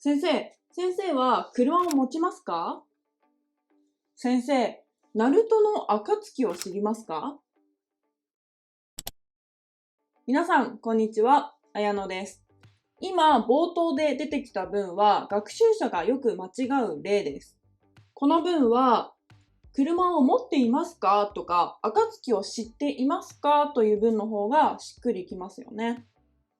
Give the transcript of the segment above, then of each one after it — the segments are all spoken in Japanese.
先生は車を持ちますか？先生、ナルトの暁を知りますか？皆さん、こんにちは。綾乃です。今、冒頭で出てきた文は、学習者がよく間違う例です。この文は、車を持っていますかとか、暁を知っていますかという文の方がしっくりきますよね。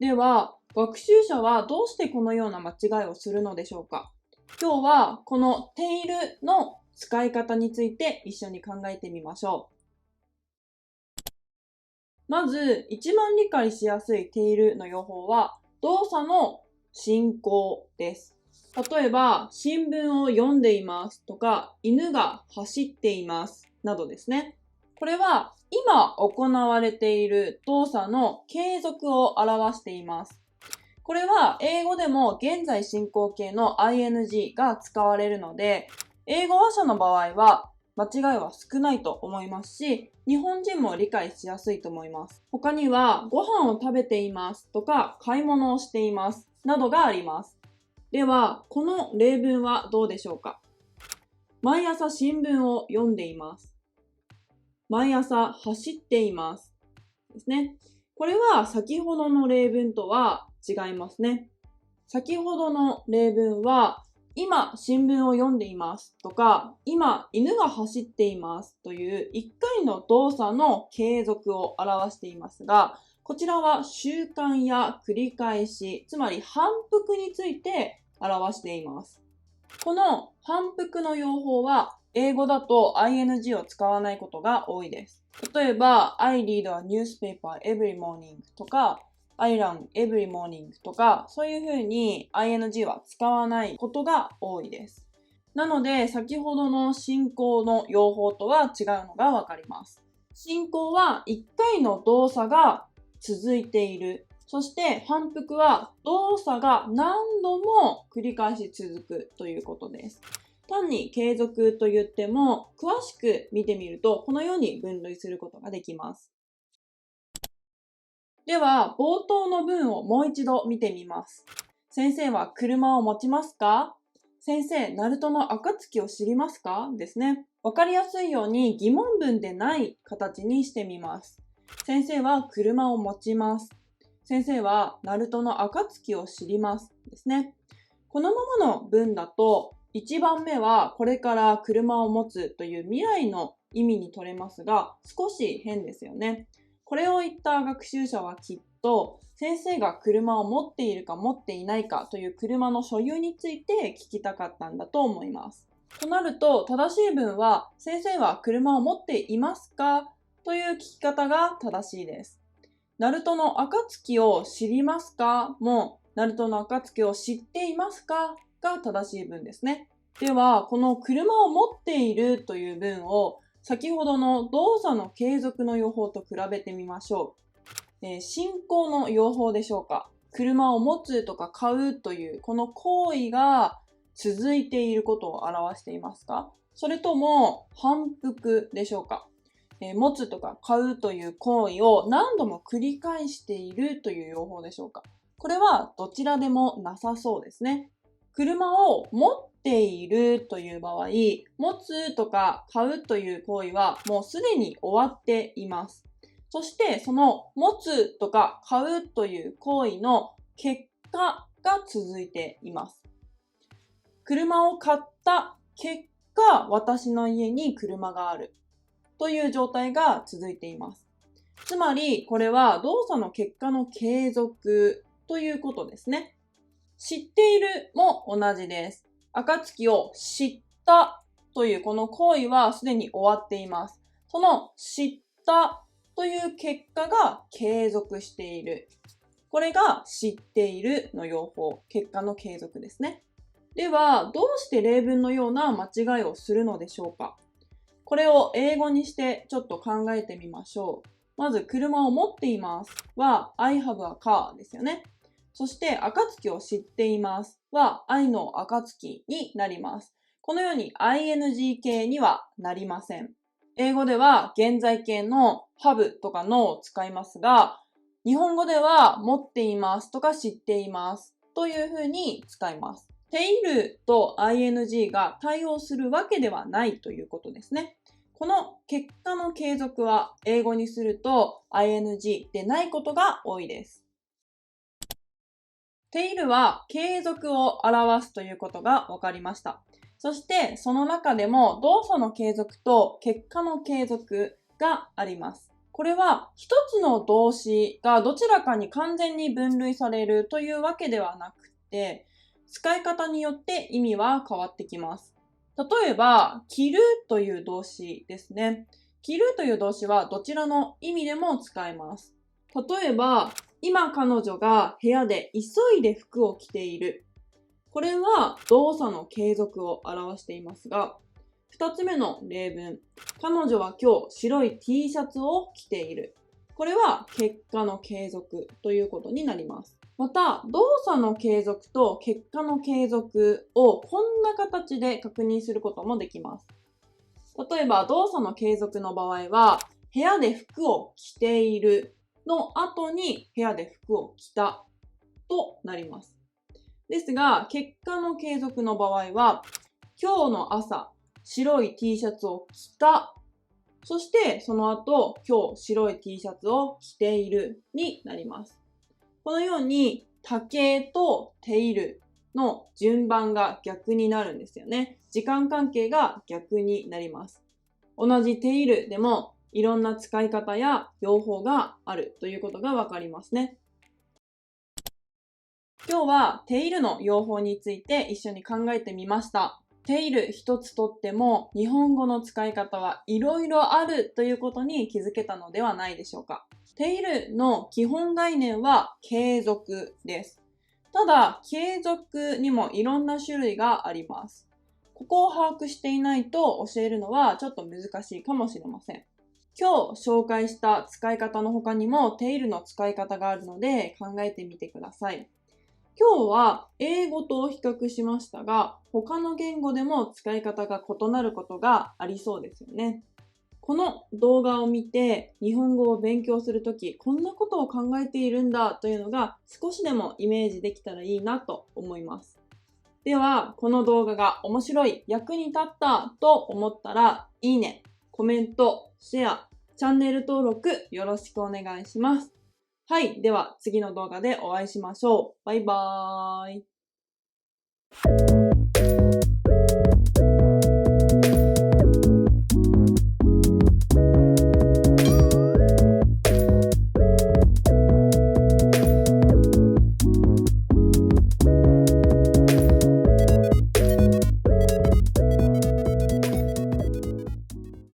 では、学習者はどうしてこのような間違いをするのでしょうか？今日はこのているの使い方について一緒に考えてみましょう。まず、一番理解しやすいているの用法は、動作の進行です。例えば、新聞を読んでいますとか、犬が走っていますなどですね。これは今行われている動作の継続を表しています。これは英語でも現在進行形の ing が使われるので、英語話者の場合は間違いは少ないと思いますし、日本人も理解しやすいと思います。他には、ご飯を食べていますとか、買い物をしていますなどがあります。では、この例文はどうでしょうか？毎朝新聞を読んでいます。毎朝走っています。ですね。これは先ほどの例文とは違いますね。先ほどの例文は、今新聞を読んでいますとか、今犬が走っていますという1回の動作の継続を表していますが、こちらは習慣や繰り返し、つまり反復について表しています。この反復の用法は英語だと ing を使わないことが多いです。例えば I read a newspaper every morning とか I run every morning とかそういう風に ing は使わないことが多いです。なので先ほどの進行の用法とは違うのがわかります。進行は1回の動作が続いている。そして反復は動作が何度も繰り返し続くということです。単に継続と言っても詳しく見てみるとこのように分類することができます。では冒頭の文をもう一度見てみます。先生は車を持ちますか？先生、ナルトの暁を知りますか？ですね。わかりやすいように疑問文でない形にしてみます。先生は車を持ちます。先生はナルトの暁を知りますですね。このままの文だと1番目はこれから車を持つという未来の意味に取れますが少し変ですよね。これを言った学習者はきっと先生が車を持っているか持っていないかという車の所有について聞きたかったんだと思います。となると正しい文は先生は車を持っていますかという聞き方が正しいです。ナルトの暁を知りますかも、ナルトの暁を知っていますかが正しい文ですね。では、この車を持っているという文を先ほどの動作の継続の用法と比べてみましょう。進行の用法でしょうか？車を持つとか買うというこの行為が続いていることを表していますか？それとも反復でしょうか？持つとか買うという行為を何度も繰り返しているという用法でしょうか？これはどちらでもなさそうですね。車を持っているという場合、持つとか買うという行為はもうすでに終わっています。そしてその持つとか買うという行為の結果が続いています。車を買った結果、私の家に車がある。という状態が続いています。つまり、これは動作の結果の継続ということですね。知っているも同じです。暁を知ったというこの行為はすでに終わっています。その知ったという結果が継続している。これが知っているの用法、結果の継続ですね。では、どうして例文のような間違いをするのでしょうか？これを英語にしてちょっと考えてみましょう。まず、車を持っていますは I have a car ですよね。そして、暁を知っていますは I know 暁になります。このように ing 形にはなりません。英語では現在形の have とか know を使いますが、日本語では持っていますとか知っていますというふうに使います。tail と ing が対応するわけではないということですね。この結果の継続は英語にすると ing でないことが多いです。tail は継続を表すということが分かりました。そしてその中でも動作の継続と結果の継続があります。これは一つの動詞がどちらかに完全に分類されるというわけではなくて、使い方によって意味は変わってきます。例えば、着るという動詞ですね。着るという動詞はどちらの意味でも使えます。例えば、今彼女が部屋で急いで服を着ている。これは動作の継続を表していますが、二つ目の例文、彼女は今日白い T シャツを着ている。これは結果の継続ということになります。また、動作の継続と結果の継続をこんな形で確認することもできます。例えば、動作の継続の場合は、部屋で服を着ているの後に部屋で服を着たとなります。ですが、結果の継続の場合は、今日の朝、白い T シャツを着た。そして、その後、今日白い T シャツを着ているになります。このように、竹とているの順番が逆になるんですよね。時間関係が逆になります。同じているでも、いろんな使い方や用法があるということがわかりますね。今日はているの用法について一緒に考えてみました。ている一つとっても日本語の使い方はいろいろあるということに気づけたのではないでしょうか。ているの基本概念は継続です。ただ、継続にもいろんな種類があります。ここを把握していないと教えるのはちょっと難しいかもしれません。今日紹介した使い方の他にもているの使い方があるので考えてみてください。今日は英語と比較しましたが、他の言語でも使い方が異なることがありそうですよね。この動画を見て日本語を勉強するとき、こんなことを考えているんだというのが少しでもイメージできたらいいなと思います。では、この動画が面白い、役に立ったと思ったら、いいね、コメント、シェア、チャンネル登録よろしくお願いします。はい。では次の動画でお会いしましょう。バイバーイ。